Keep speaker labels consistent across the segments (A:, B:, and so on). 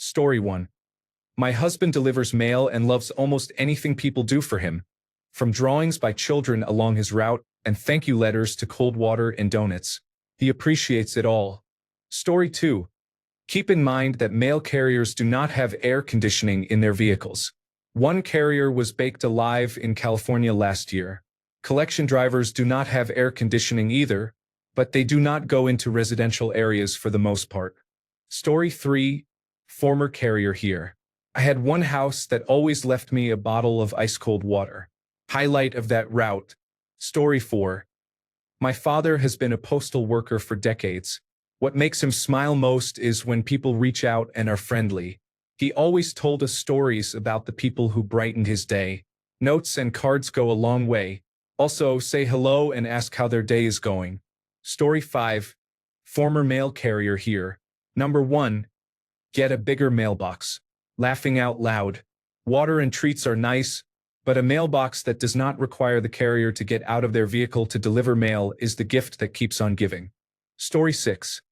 A: Story 1. My husband delivers mail and loves almost anything people do for him, from drawings by children along his route and thank you letters to cold water and donuts. He appreciates it all. Story 2. Keep in mind that mail carriers do not have air conditioning in their vehicles. One carrier was baked alive in California last year. Collection drivers do not have air conditioning either, but they do not go into residential areas for the most part. Story 3. Former carrier here. I had one house that always left me a bottle of ice-cold water. Highlight of that route. Story 4. My father has been a postal worker for decades. What makes him smile most is when people reach out and are friendly. He always told us stories about the people who brightened his day. Notes and cards go a long way. Also, say hello and ask how their day is going. Story 5. Former mail carrier here. Number 1. Get a bigger mailbox. Laughing out loud. Water and treats are nice, but a mailbox that does not require the carrier to get out of their vehicle to deliver mail is the gift that keeps on giving. Story 6.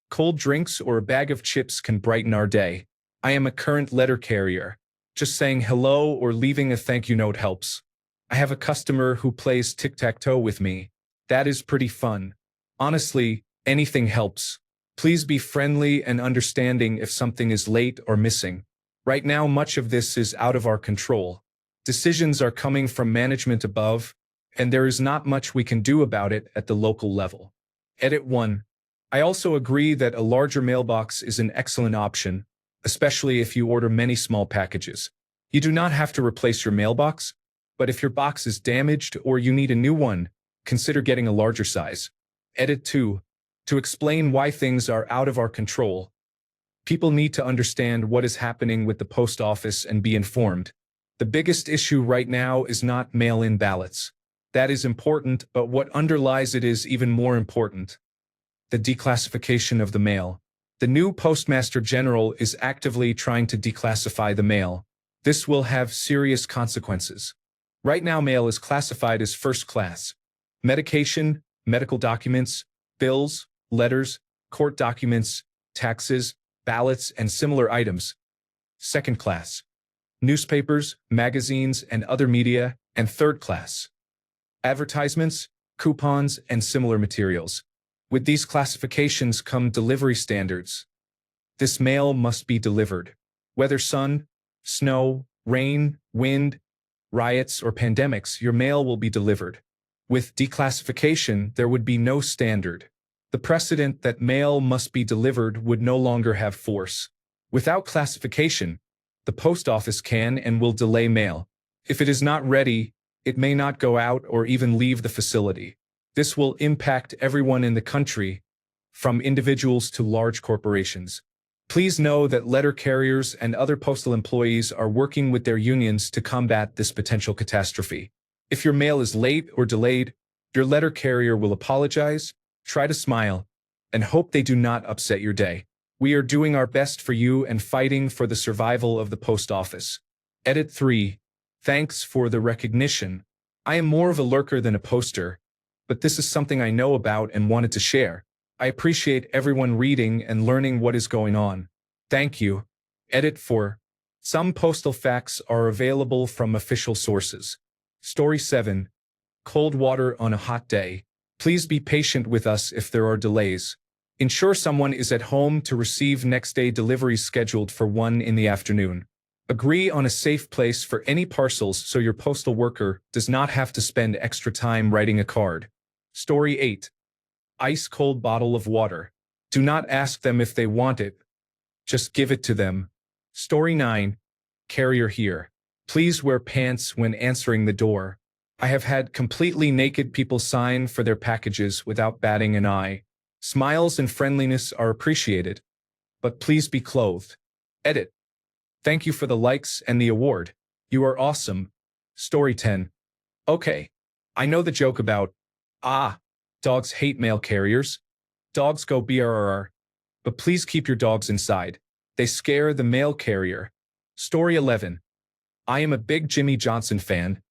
A: Cold drinks or a bag of chips can brighten our day. I am a current letter carrier. Just saying hello or leaving a thank you note helps. I have a customer who plays tic-tac-toe with me. That is pretty fun. Honestly, anything helps. Please be friendly and understanding if something is late or missing. Right now, much of this is out of our control. Decisions are coming from management above, and there is not much we can do about it at the local level. Edit 1. I also agree that a larger mailbox is an excellent option, especially if you order many small packages. You do not have to replace your mailbox, but if your box is damaged or you need a new one, consider getting a larger size. Edit 2. To explain why things are out of our control. People need to understand what is happening with the post office and be informed. The biggest issue right now is not mail-in ballots. That is important, but what underlies it is even more important. The declassification of the mail. The new Postmaster General is actively trying to declassify the mail. This will have serious consequences. Right now, mail is classified as first class. Medication, medical documents, bills, letters, court documents, taxes, ballots, and similar items. Second class. Newspapers, magazines, and other media, and third class. Advertisements, coupons, and similar materials. With these classifications come delivery standards. This mail must be delivered. Whether sun, snow, rain, wind, riots, or pandemics, your mail will be delivered. With declassification, there would be no standard. The precedent that mail must be delivered would no longer have force. Without classification, the post office can and will delay mail. If it is not ready, it may not go out or even leave the facility. This will impact everyone in the country, from individuals to large corporations. Please know that letter carriers and other postal employees are working with their unions to combat this potential catastrophe. If your mail is late or delayed, your letter carrier will apologize, try to smile, and hope they do not upset your day. We are doing our best for you and fighting for the survival of the post office. Edit 3. Thanks for the recognition. I am more of a lurker than a poster, but this is something I know about and wanted to share. I appreciate everyone reading and learning what is going on. Thank you. Edit 4. Some postal facts are available from official sources. Story 7. Cold water on a hot day. Please be patient with us if there are delays. Ensure someone is at home to receive next-day deliveries scheduled for 1 in the afternoon. Agree on a safe place for any parcels so your postal worker does not have to spend extra time writing a card. Story 8. Ice-cold bottle of water. Do not ask them if they want it. Just give it to them. Story 9. Carrier here. Please wear pants when answering the door. I have had completely naked people sign for their packages without batting an eye. Smiles and friendliness are appreciated, but please be clothed. Edit. Thank you for the likes and the award. You are awesome. Story 10. Okay. I know the joke about, dogs hate mail carriers. Dogs go BRR. But please keep your dogs inside. They scare the mail carrier. Story 11. I am a big Jimmy Johnson fan,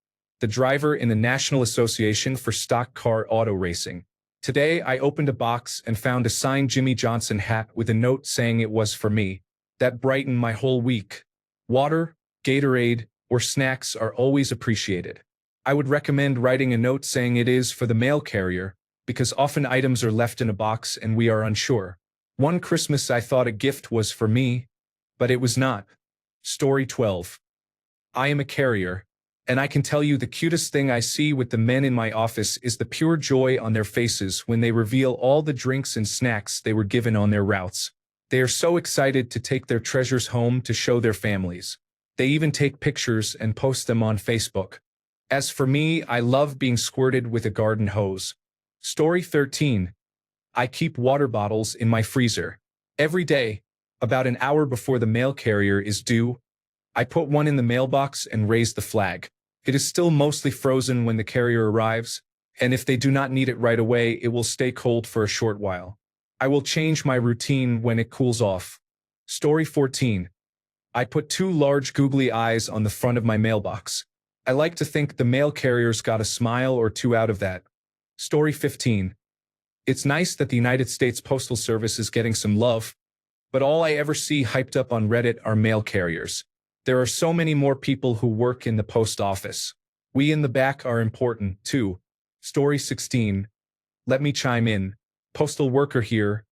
A: the driver in the National Association for Stock Car Auto Racing. Today, I opened a box and found a signed Jimmy Johnson hat with a note saying it was for me. that brighten my whole week. Water, Gatorade, or snacks are always appreciated. I would recommend writing a note saying it is for the mail carrier, because often items are left in a box and we are unsure. One Christmas I thought a gift was for me, but it was not. Story 12. I am a carrier, and I can tell you the cutest thing I see with the men in my office is the pure joy on their faces when they reveal all the drinks and snacks they were given on their routes. They are so excited to take their treasures home to show their families. They even take pictures and post them on Facebook. As for me, I love being squirted with a garden hose. Story 13. I keep water bottles in my freezer. Every day, about an hour before the mail carrier is due, I put one in the mailbox and raise the flag. It is still mostly frozen when the carrier arrives, and if they do not need it right away, it will stay cold for a short while. I will change my routine when it cools off. Story 14. I put two large googly eyes on the front of my mailbox. I like to think the mail carrier's got a smile or two out of that. Story 15. It's nice that the United States Postal Service is getting some love, but all I ever see hyped up on Reddit are mail carriers. There are so many more people who work in the post office. We in the back are important, too. Story 16. Let me chime in. Postal worker here.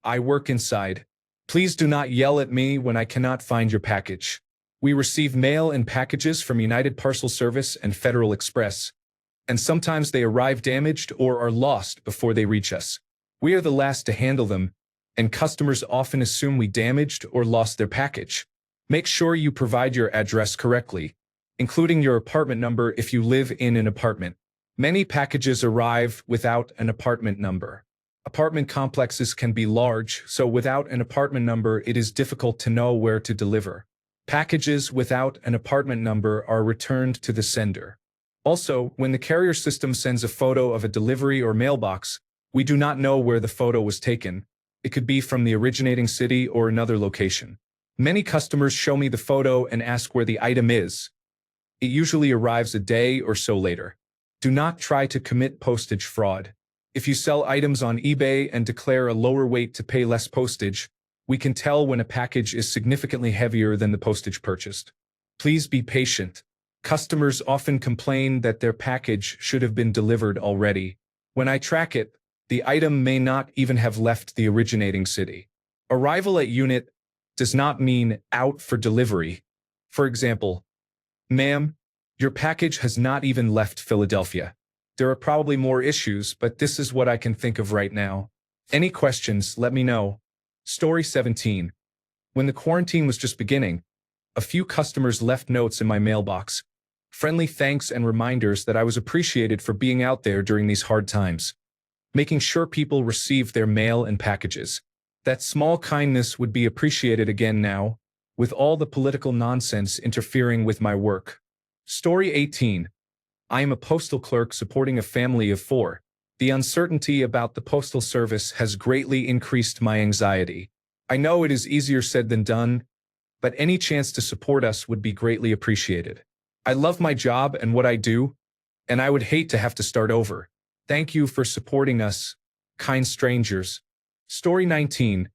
A: I work inside. Please do not yell at me when I cannot find your package. We receive mail and packages from United Parcel Service and Federal Express, and sometimes they arrive damaged or are lost before they reach us. We are the last to handle them, and customers often assume we damaged or lost their package. Make sure you provide your address correctly, including your apartment number if you live in an apartment. Many packages arrive without an apartment number. Apartment complexes can be large, so without an apartment number it is difficult to know where to deliver. Packages without an apartment number are returned to the sender. Also, when the carrier system sends a photo of a delivery or mailbox, we do not know where the photo was taken. It could be from the originating city or another location. Many customers show me the photo and ask where the item is. It usually arrives a day or so later. Do not try to commit postage fraud. If you sell items on eBay and declare a lower weight to pay less postage, we can tell when a package is significantly heavier than the postage purchased. Please be patient. Customers often complain that their package should have been delivered already. When I track it, the item may not even have left the originating city. Arrival at unit does not mean out for delivery. For example, ma'am, your package has not even left Philadelphia. There are probably more issues, but this is what I can think of right now. Any questions, let me know. Story 17. When the quarantine was just beginning, a few customers left notes in my mailbox. Friendly thanks and reminders that I was appreciated for being out there during these hard times, making sure people received their mail and packages. That small kindness would be appreciated again now, with all the political nonsense interfering with my work. Story 18. I am a postal clerk supporting a family of 4. The uncertainty about the postal service has greatly increased my anxiety. I know it is easier said than done, but any chance to support us would be greatly appreciated. I love my job and what I do, and I would hate to have to start over. Thank you for supporting us, kind strangers. Story 19.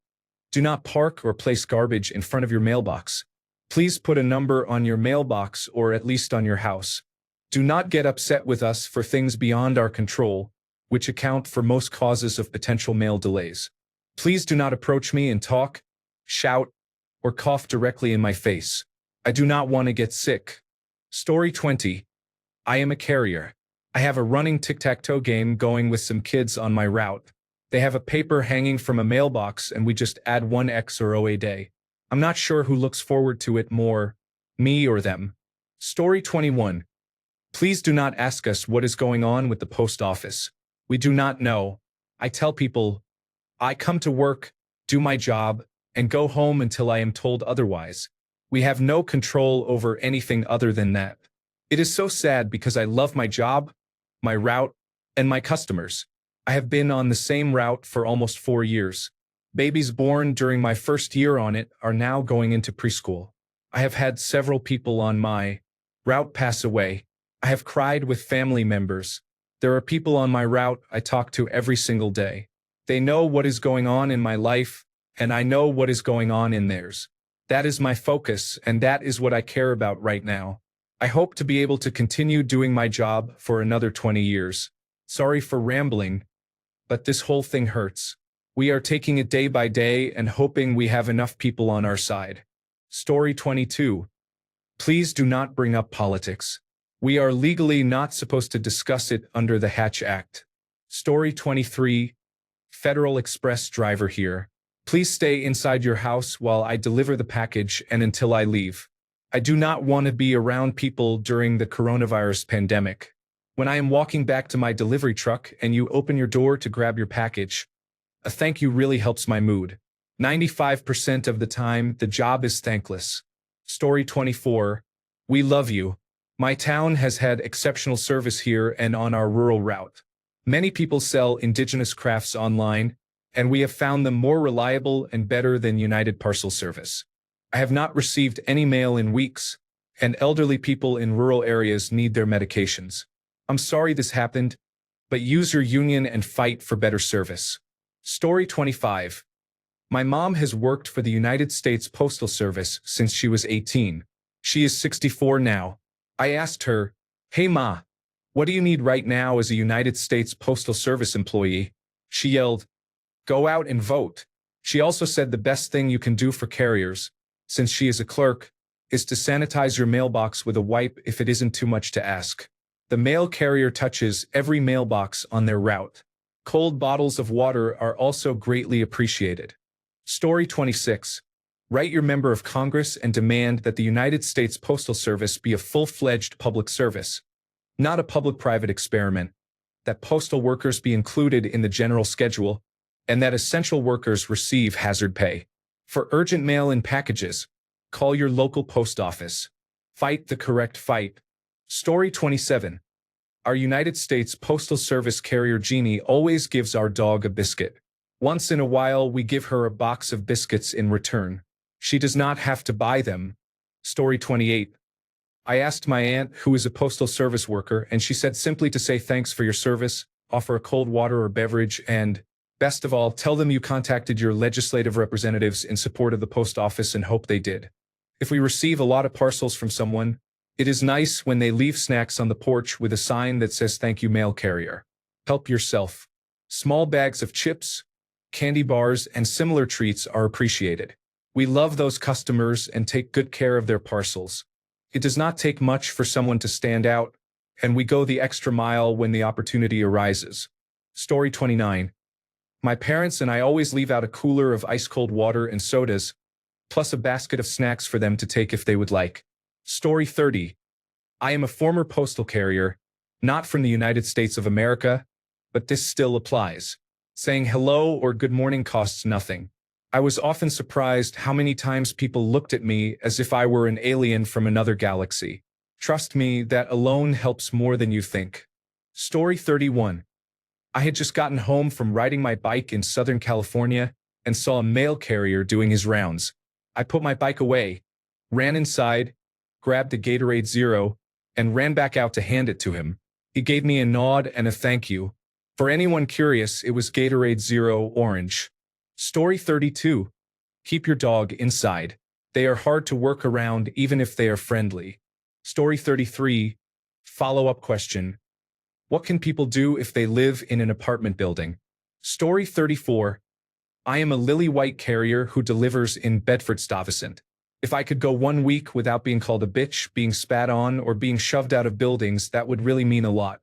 A: Do not park or place garbage in front of your mailbox. Please put a number on your mailbox or at least on your house. Do not get upset with us for things beyond our control, which account for most causes of potential mail delays. Please do not approach me and talk, shout, or cough directly in my face. I do not want to get sick. Story 20. I am a carrier. I have a running tic-tac-toe game going with some kids on my route. They have a paper hanging from a mailbox and we just add 1X or O a day. I'm not sure who looks forward to it more, me or them. Story 21. Please do not ask us what is going on with the post office. We do not know. I tell people, I come to work, do my job, and go home until I am told otherwise. We have no control over anything other than that. It is so sad because I love my job, my route, and my customers. I have been on the same route for almost 4 years. Babies born during my first year on it are now going into preschool. I have had several people on my route pass away. I have cried with family members. There are people on my route I talk to every single day. They know what is going on in my life, and I know what is going on in theirs. That is my focus, and that is what I care about right now. I hope to be able to continue doing my job for another 20 years. Sorry for rambling, but this whole thing hurts. We are taking it day by day and hoping we have enough people on our side. Story 22. Please do not bring up politics. We are legally not supposed to discuss it under the Hatch Act. Story 23. Federal Express driver here. Please stay inside your house while I deliver the package and until I leave. I do not want to be around people during the coronavirus pandemic. When I am walking back to my delivery truck and you open your door to grab your package, a thank you really helps my mood. 95% of the time, the job is thankless. Story 24. We love you. My town has had exceptional service here and on our rural route. Many people sell indigenous crafts online, and we have found them more reliable and better than United Parcel Service. I have not received any mail in weeks, and elderly people in rural areas need their medications. I'm sorry this happened, but use your union and fight for better service. Story 25. My mom has worked for the United States Postal Service since she was 18. She is 64 now. I asked her, "Hey Ma, what do you need right now as a United States Postal Service employee?" She yelled, "Go out and vote." She also said the best thing you can do for carriers, since she is a clerk, is to sanitize your mailbox with a wipe if it isn't too much to ask. The mail carrier touches every mailbox on their route. Cold bottles of water are also greatly appreciated. Story 26. Write your member of Congress and demand that the United States Postal Service be a full-fledged public service, not a public-private experiment, that postal workers be included in the general schedule, and that essential workers receive hazard pay. For urgent mail and packages, call your local post office. Fight the correct fight. Story 27. Our United States Postal Service carrier Jeannie always gives our dog a biscuit. Once in a while we give her a box of biscuits in return. She does not have to buy them. Story 28. I asked my aunt, who is a postal service worker, and she said simply to say thanks for your service, offer a cold water or beverage, and, best of all, tell them you contacted your legislative representatives in support of the post office and hope they did. If we receive a lot of parcels from someone, it is nice when they leave snacks on the porch with a sign that says thank you mail carrier. Help yourself. Small bags of chips, candy bars, and similar treats are appreciated. We love those customers and take good care of their parcels. It does not take much for someone to stand out, and we go the extra mile when the opportunity arises. Story 29. My parents and I always leave out a cooler of ice-cold water and sodas, plus a basket of snacks for them to take if they would like. Story 30. I am a former postal carrier, not from the United States of America, but this still applies. Saying hello or good morning costs nothing. I was often surprised how many times people looked at me as if I were an alien from another galaxy. Trust me, that alone helps more than you think. Story 31. I had just gotten home from riding my bike in Southern California and saw a mail carrier doing his rounds. I put my bike away, ran inside, grabbed a Gatorade Zero, and ran back out to hand it to him. He gave me a nod and a thank you. For anyone curious, it was Gatorade Zero Orange. Story 32. Keep your dog inside. They are hard to work around even if they are friendly. Story 33. Follow-up question. What can people do if they live in an apartment building? Story 34. I am a lily white carrier who delivers in Bedford-Stuyvesant. If I could go 1 week without being called a bitch, being spat on, or being shoved out of buildings, that would really mean a lot.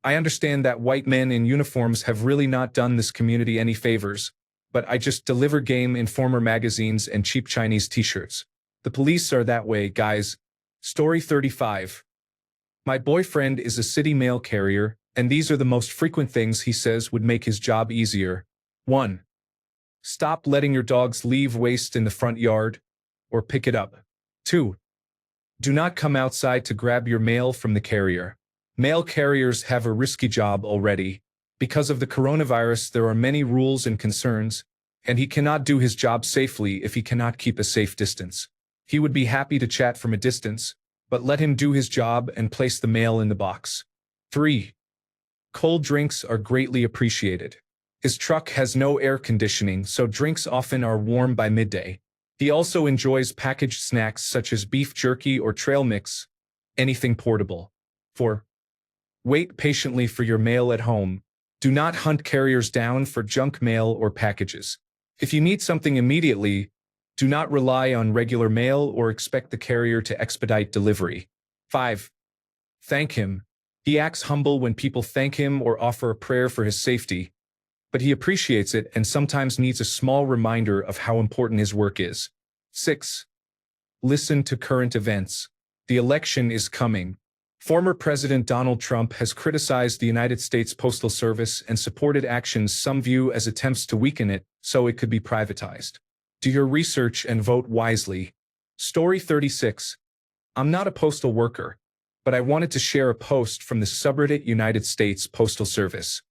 A: I understand that white men in uniforms have really not done this community any favors, but I just deliver Game Informer magazines and cheap Chinese t-shirts. The police are that way, guys. Story 35. My boyfriend is a city mail carrier, and these are the most frequent things he says would make his job easier. 1. Stop letting your dogs leave waste in the front yard, or pick it up. 2. Do not come outside to grab your mail from the carrier. Mail carriers have a risky job already. Because of the coronavirus, there are many rules and concerns, and he cannot do his job safely if he cannot keep a safe distance. He would be happy to chat from a distance, but let him do his job and place the mail in the box. 3. Cold drinks are greatly appreciated. His truck has no air conditioning, so drinks often are warm by midday. He also enjoys packaged snacks such as beef jerky or trail mix, anything portable. 4. Wait patiently for your mail at home. Do not hunt carriers down for junk mail or packages. If you need something immediately, do not rely on regular mail or expect the carrier to expedite delivery. 5. Thank him. He acts humble when people thank him or offer a prayer for his safety, but he appreciates it and sometimes needs a small reminder of how important his work is. 6. Listen to current events. The election is coming. Former President Donald Trump has criticized the United States Postal Service and supported actions some view as attempts to weaken it so it could be privatized. Do your research and vote wisely. Story 36. I'm not a postal worker, but I wanted to share a post from the subreddit United States Postal Service.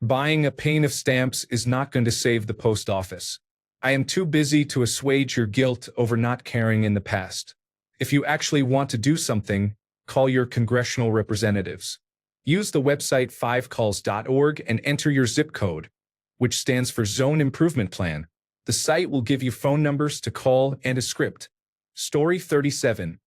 A: Buying a pane of stamps is not going to save the post office. I am too busy to assuage your guilt over not caring in the past. If you actually want to do something, call your congressional representatives. Use the website 5calls.org and enter your zip code, which stands for Zone Improvement Plan. The site will give you phone numbers to call and a script. Story 37.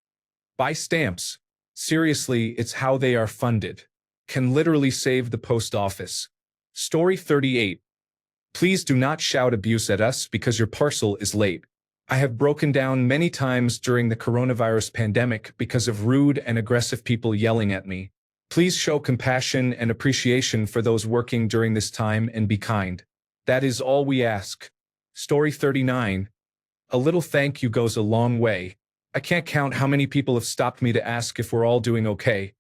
A: Buy stamps. Seriously, it's how they are funded. Can literally save the post office. Story 38. Please do not shout abuse at us because your parcel is late. I have broken down many times during the coronavirus pandemic because of rude and aggressive people yelling at me. Please show compassion and appreciation for those working during this time and be kind. That is all we ask. Story 39. A little thank you goes a long way. I can't count how many people have stopped me to ask if we're all doing okay,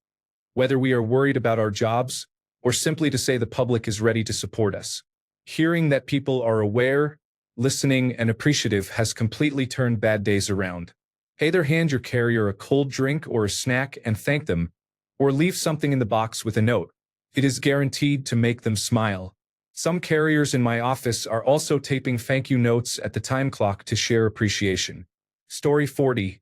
A: whether we are worried about our jobs, or simply to say the public is ready to support us. Hearing that people are aware, listening, and appreciative has completely turned bad days around. Either hand your carrier a cold drink or a snack and thank them, or leave something in the box with a note. It is guaranteed to make them smile. Some carriers in my office are also taping thank you notes at the time clock to share appreciation. Story 40.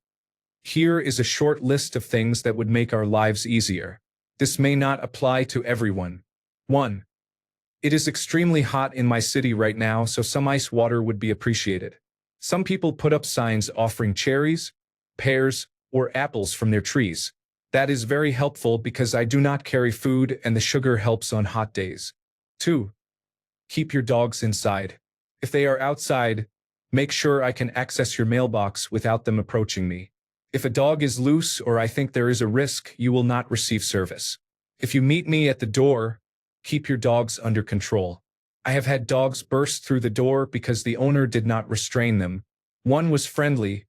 A: Here is a short list of things that would make our lives easier. This may not apply to everyone. 1. It is extremely hot in my city right now, so some ice water would be appreciated. Some people put up signs offering cherries, pears, or apples from their trees. That is very helpful because I do not carry food and the sugar helps on hot days. 2. Keep your dogs inside. If they are outside, make sure I can access your mailbox without them approaching me. If a dog is loose or I think there is a risk, you will not receive service. If you meet me at the door, keep your dogs under control. I have had dogs burst through the door because the owner did not restrain them. One was friendly,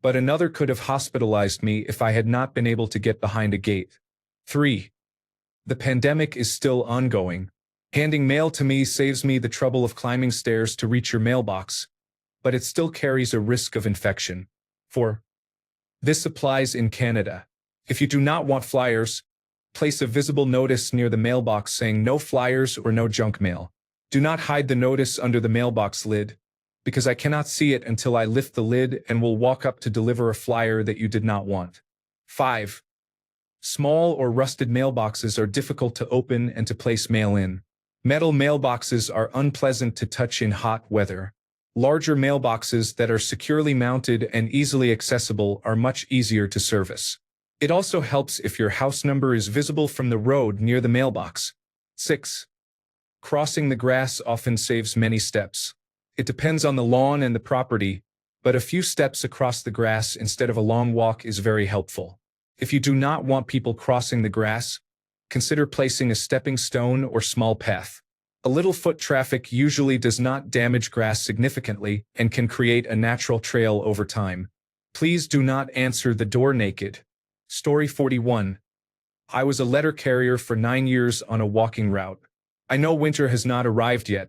A: but another could have hospitalized me if I had not been able to get behind a gate. 3. The pandemic is still ongoing. Handing mail to me saves me the trouble of climbing stairs to reach your mailbox, but it still carries a risk of infection. 4. This applies in Canada. If you do not want flyers, place a visible notice near the mailbox saying no flyers or no junk mail. Do not hide the notice under the mailbox lid, because I cannot see it until I lift the lid and will walk up to deliver a flyer that you did not want. 5. Small or rusted mailboxes are difficult to open and to place mail in. Metal mailboxes are unpleasant to touch in hot weather. Larger mailboxes that are securely mounted and easily accessible are much easier to service. It also helps if your house number is visible from the road near the mailbox. 6. Crossing the grass often saves many steps. It depends on the lawn and the property, but a few steps across the grass instead of a long walk is very helpful. If you do not want people crossing the grass, consider placing a stepping stone or small path. A little foot traffic usually does not damage grass significantly and can create a natural trail over time. Please do not answer the door naked. Story 41. I was a letter carrier for 9 years on a walking route. I know winter has not arrived yet,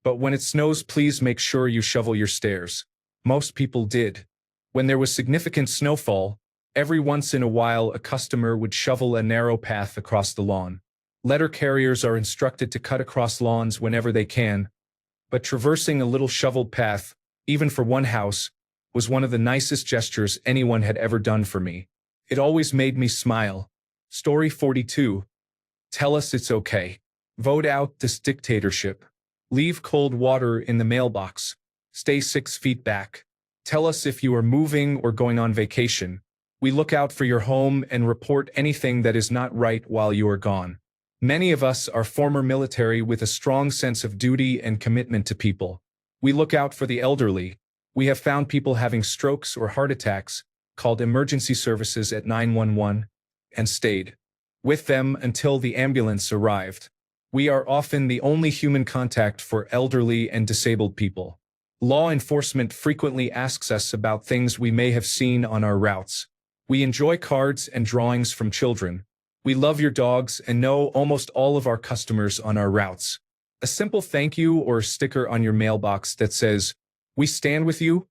A: but when it snows, please make sure you shovel your stairs. Most people did. When there was significant snowfall, every once in a while a customer would shovel a narrow path across the lawn. Letter carriers are instructed to cut across lawns whenever they can, but traversing a little shoveled path, even for one house, was one of the nicest gestures anyone had ever done for me. It always made me smile. Story 42. Tell us it's okay. Vote out this dictatorship. Leave cold water in the mailbox. Stay 6 feet back. Tell us if you are moving or going on vacation. We look out for your home and report anything that is not right while you are gone. Many of us are former military with a strong sense of duty and commitment to people. We look out for the elderly. We have found people having strokes or heart attacks, called emergency services at 911, and stayed with them until the ambulance arrived. We are often the only human contact for elderly and disabled people. Law enforcement frequently asks us about things we may have seen on our routes. We enjoy cards and drawings from children. We love your dogs and know almost all of our customers on our routes. A simple thank you or a sticker on your mailbox that says, "We stand with you,"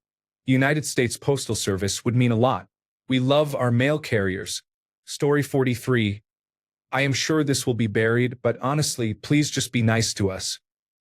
A: United States Postal Service, would mean a lot. We love our mail carriers. Story 43. I am sure this will be buried, but honestly, please just be nice to us.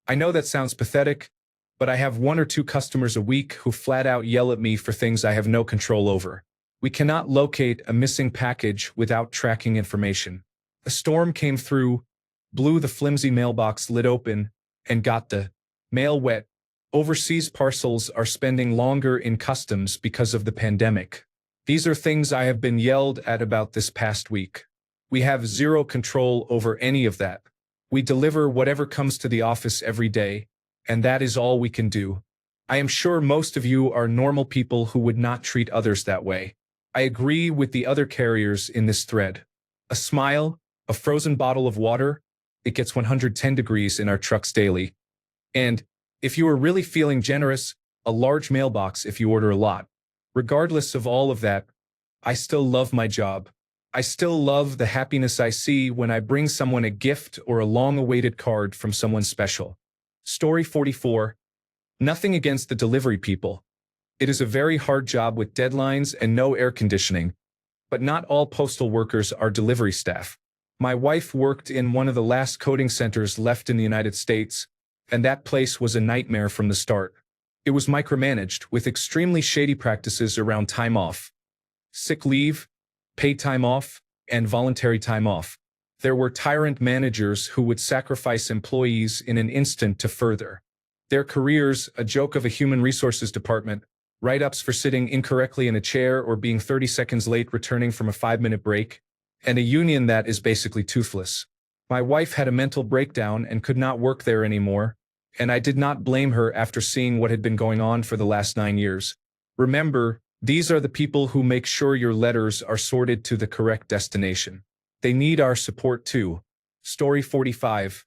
A: I know that sounds pathetic, but I have 1 or 2 customers a week who flat out yell at me for things I have no control over. We cannot locate a missing package without tracking information. A storm came through, blew the flimsy mailbox lid open, and got the mail wet. Overseas parcels are spending longer in customs because of the pandemic. These are things I have been yelled at about this past week. We have zero control over any of that. We deliver whatever comes to the office every day, and that is all we can do. I am sure most of you are normal people who would not treat others that way. I agree with the other carriers in this thread. A smile, a frozen bottle of water, it gets 110 degrees in our trucks daily. And, if you are really feeling generous, a large mailbox if you order a lot. Regardless of all of that, I still love my job. I still love the happiness I see when I bring someone a gift or a long-awaited card from someone special. Story 44. Nothing against the delivery people. It is a very hard job with deadlines and no air conditioning. But not all postal workers are delivery staff. My wife worked in one of the last coding centers left in the United States, and that place was a nightmare from the start. It was micromanaged, with extremely shady practices around time off, sick leave, paid time off, and voluntary time off. There were tyrant managers who would sacrifice employees in an instant to further their careers, a joke of a human resources department, write-ups for sitting incorrectly in a chair or being 30 seconds late returning from a 5-minute break, and a union that is basically toothless. My wife had a mental breakdown and could not work there anymore, and I did not blame her after seeing what had been going on for the last 9 years. Remember, these are the people who make sure your letters are sorted to the correct destination. They need our support too. Story 45.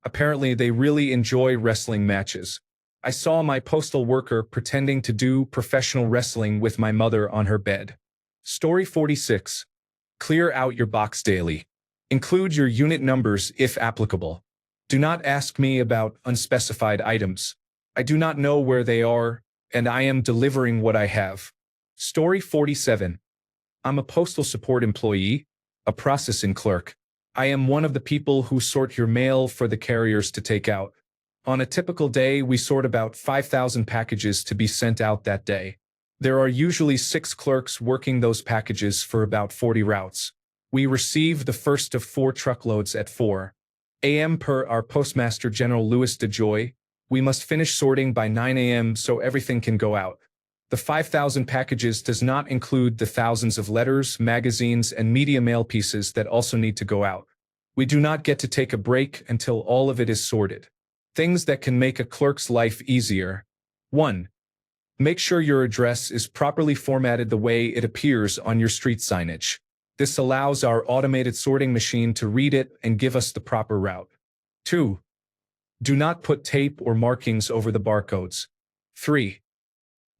A: Apparently they really enjoy wrestling matches. I saw my postal worker pretending to do professional wrestling with my mother on her bed. Story 46. Clear out your box daily. Include your unit numbers if applicable. Do not ask me about unspecified items. I do not know where they are, and I am delivering what I have. Story 47. I'm a postal support employee, a processing clerk. I am one of the people who sort your mail for the carriers to take out. On a typical day, we sort about 5,000 packages to be sent out that day. There are usually 6 clerks working those packages for about 40 routes. We receive the first of 4 truckloads at 4 a.m. per our Postmaster General Louis DeJoy. We must finish sorting by 9 a.m. so everything can go out. The 5,000 packages does not include the thousands of letters, magazines, and media mail pieces that also need to go out. We do not get to take a break until all of it is sorted. Things that can make a clerk's life easier. 1. Make sure your address is properly formatted the way it appears on your street signage. This allows our automated sorting machine to read it and give us the proper route. 2. Do not put tape or markings over the barcodes. 3.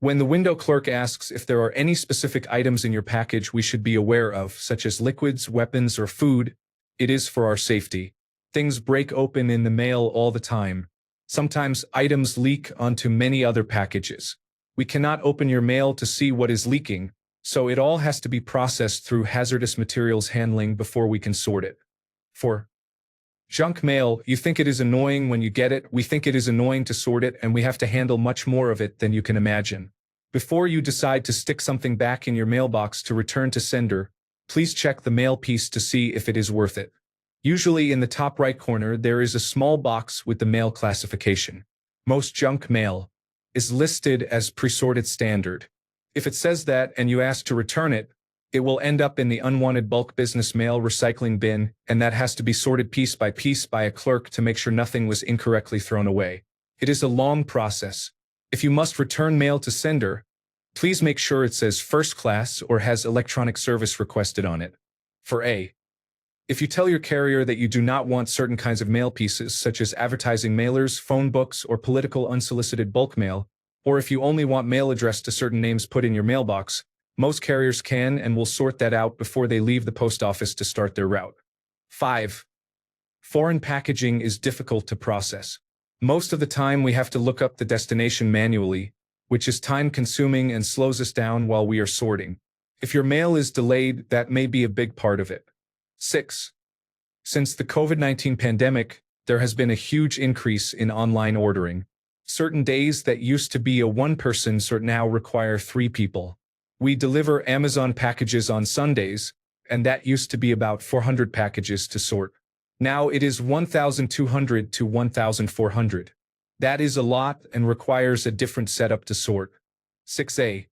A: When the window clerk asks if there are any specific items in your package we should be aware of, such as liquids, weapons, or food, it is for our safety. Things break open in the mail all the time. Sometimes items leak onto many other packages. We cannot open your mail to see what is leaking, so it all has to be processed through hazardous materials handling before we can sort it. 4. Junk mail, you think it is annoying when you get it, we think it is annoying to sort it, and we have to handle much more of it than you can imagine. Before you decide to stick something back in your mailbox to return to sender, please check the mail piece to see if it is worth it. Usually in the top right corner there is a small box with the mail classification. Most junk mail is listed as pre-sorted standard. If it says that and you ask to return it, it will end up in the unwanted bulk business mail recycling bin, and that has to be sorted piece by a clerk to make sure nothing was incorrectly thrown away. It is a long process. If you must return mail to sender, please make sure it says first class or has electronic service requested on it. For A. If you tell your carrier that you do not want certain kinds of mail pieces, such as advertising mailers, phone books, or political unsolicited bulk mail, or if you only want mail addressed to certain names put in your mailbox, most carriers can and will sort that out before they leave the post office to start their route. 5. Foreign packaging is difficult to process. Most of the time we have to look up the destination manually, which is time-consuming and slows us down while we are sorting. If your mail is delayed, that may be a big part of it. 6. Since the COVID-19 pandemic, there has been a huge increase in online ordering. Certain days that used to be a one-person sort now require 3 people. We deliver Amazon packages on Sundays, and that used to be about 400 packages to sort. Now it is 1,200 to 1,400. That is a lot and requires a different setup to sort. 6A.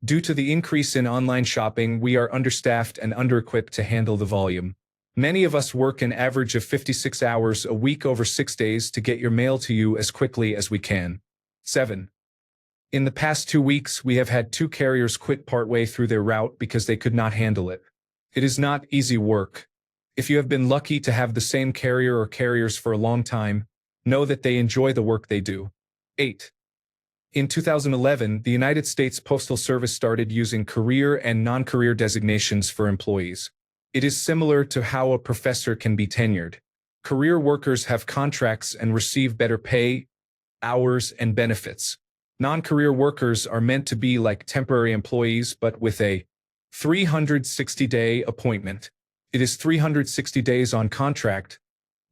A: Due to the increase in online shopping, we are understaffed and under-equipped to handle the volume. Many of us work an average of 56 hours a week over 6 days to get your mail to you as quickly as we can. 7. In the past 2 weeks, we have had 2 carriers quit partway through their route because they could not handle it. It is not easy work. If you have been lucky to have the same carrier or carriers for a long time, know that they enjoy the work they do. 8. In 2011, the United States Postal Service started using career and non-career designations for employees. It is similar to how a professor can be tenured. Career workers have contracts and receive better pay, hours, and benefits. Non-career workers are meant to be like temporary employees but with a 360-day appointment. It is 360 days on contract,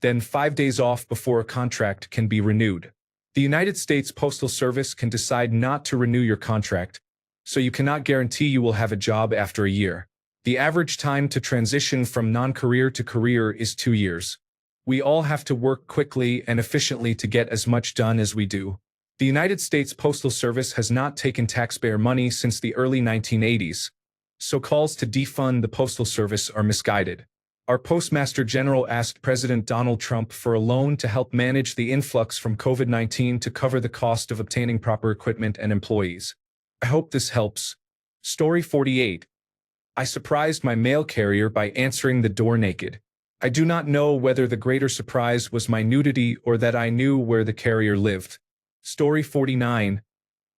A: then 5 days off before a contract can be renewed. The United States Postal Service can decide not to renew your contract, so you cannot guarantee you will have a job after a year. The average time to transition from non-career to career is 2 years. We all have to work quickly and efficiently to get as much done as we do. The United States Postal Service has not taken taxpayer money since the early 1980s, so calls to defund the Postal Service are misguided. Our Postmaster General asked President Donald Trump for a loan to help manage the influx from COVID-19 to cover the cost of obtaining proper equipment and employees. I hope this helps. Story 48. I surprised my mail carrier by answering the door naked. I do not know whether the greater surprise was my nudity or that I knew where the carrier lived. Story 49.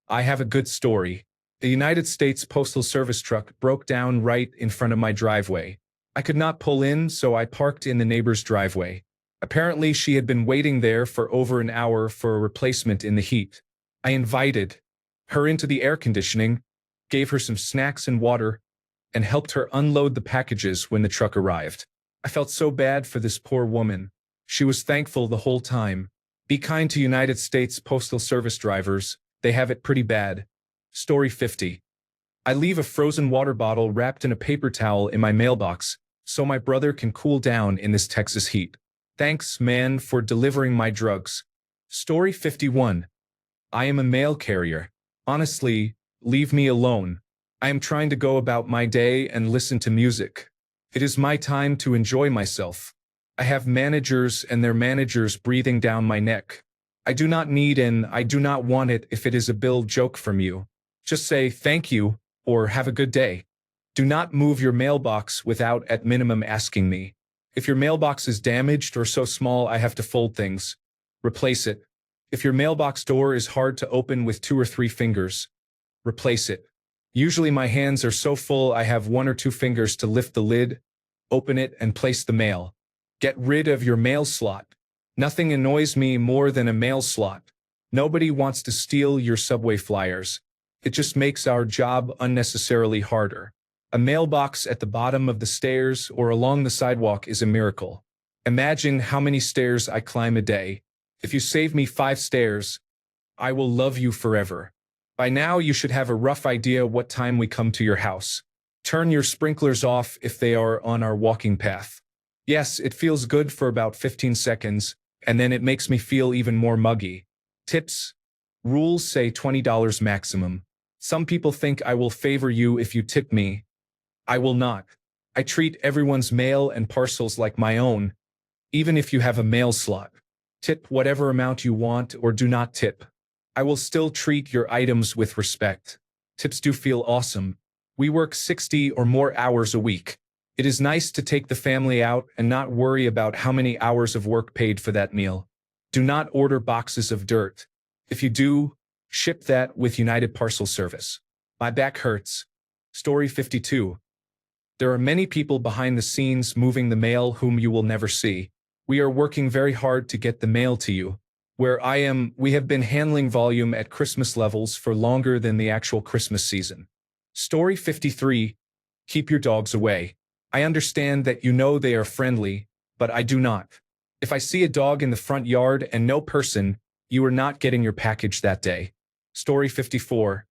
A: I have a good story. The United States Postal Service truck broke down right in front of my driveway. I could not pull in, so I parked in the neighbor's driveway. Apparently, she had been waiting there for over an hour for a replacement in the heat. I invited her into the air conditioning, gave her some snacks and water, and helped her unload the packages when the truck arrived. I felt so bad for this poor woman. She was thankful the whole time. Be kind to United States Postal Service drivers. They have it pretty bad. Story 50. I leave a frozen water bottle wrapped in a paper towel in my mailbox, so my brother can cool down in this Texas heat. Thanks, man, for delivering my drugs. Story 51. I am a mail carrier. Honestly, leave me alone. I am trying to go about my day and listen to music. It is my time to enjoy myself. I have managers and their managers breathing down my neck. I do not need and I do not want it if it is a bill joke from you. Just say thank you or have a good day. Do not move your mailbox without at minimum asking me. If your mailbox is damaged or so small I have to fold things, replace it. If your mailbox door is hard to open with 2 or 3 fingers, replace it. Usually my hands are so full I have 1 or 2 fingers to lift the lid, open it, and place the mail. Get rid of your mail slot. Nothing annoys me more than a mail slot. Nobody wants to steal your subway flyers. It just makes our job unnecessarily harder. A mailbox at the bottom of the stairs or along the sidewalk is a miracle. Imagine how many stairs I climb a day. If you save me 5 stairs, I will love you forever. By now you should have a rough idea what time we come to your house. Turn your sprinklers off if they are on our walking path. Yes, it feels good for about 15 seconds, and then it makes me feel even more muggy. Tips. Rules say $20 maximum. Some people think I will favor you if you tip me. I will not. I treat everyone's mail and parcels like my own, even if you have a mail slot. Tip whatever amount you want or do not tip. I will still treat your items with respect. Tips do feel awesome. We work 60 or more hours a week. It is nice to take the family out and not worry about how many hours of work paid for that meal. Do not order boxes of dirt. If you do, ship that with United Parcel Service. My back hurts. Story 52. There are many people behind the scenes moving the mail whom you will never see. We are working very hard to get the mail to you. Where I am, we have been handling volume at Christmas levels for longer than the actual Christmas season. Story 53. Keep your dogs away. I understand that you know they are friendly, but I do not. If I see a dog in the front yard and no person, you are not getting your package that day. Story 54.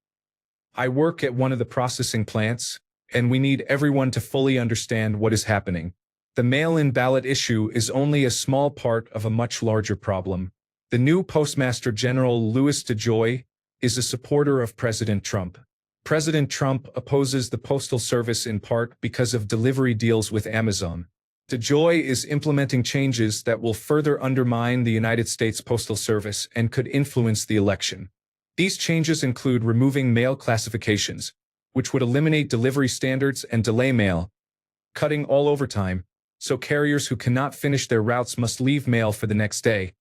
A: I work at one of the processing plants, and we need everyone to fully understand what is happening. The mail-in ballot issue is only a small part of a much larger problem. The new Postmaster General Louis DeJoy is a supporter of President Trump. President Trump opposes the Postal Service in part because of delivery deals with Amazon. DeJoy is implementing changes that will further undermine the United States Postal Service and could influence the election. These changes include removing mail classifications, which would eliminate delivery standards and delay mail, cutting all overtime, so carriers who cannot finish their routes must leave mail for the next day,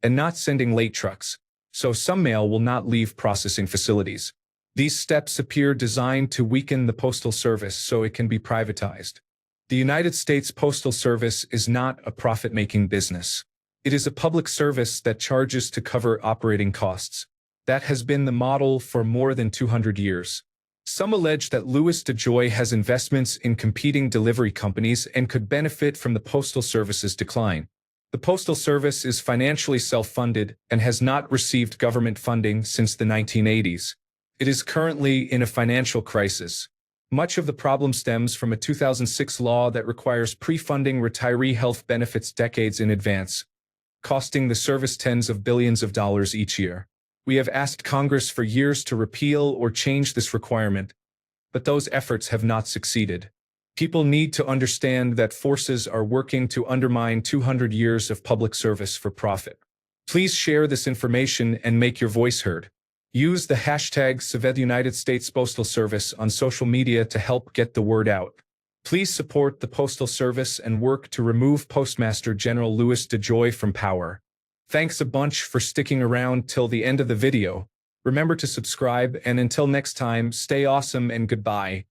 A: and not sending late trucks, so some mail will not leave processing facilities. These steps appear designed to weaken the Postal Service so it can be privatized. The United States Postal Service is not a profit-making business. It is a public service that charges to cover operating costs. That has been the model for more than 200 years. Some allege that Louis DeJoy has investments in competing delivery companies and could benefit from the Postal Service's decline. The Postal Service is financially self-funded and has not received government funding since the 1980s. It is currently in a financial crisis. Much of the problem stems from a 2006 law that requires pre-funding retiree health benefits decades in advance, costing the service tens of billions of dollars each year. We have asked Congress for years to repeal or change this requirement, but those efforts have not succeeded. People need to understand that forces are working to undermine 200 years of public service for profit. Please share this information and make your voice heard. Use the hashtag #SavedUnitedStates Postal Service on social media to help get the word out. Please support the Postal Service and work to remove Postmaster General Louis DeJoy from power. Thanks a bunch for sticking around till the end of the video. Remember to subscribe, and until next time, stay awesome and goodbye.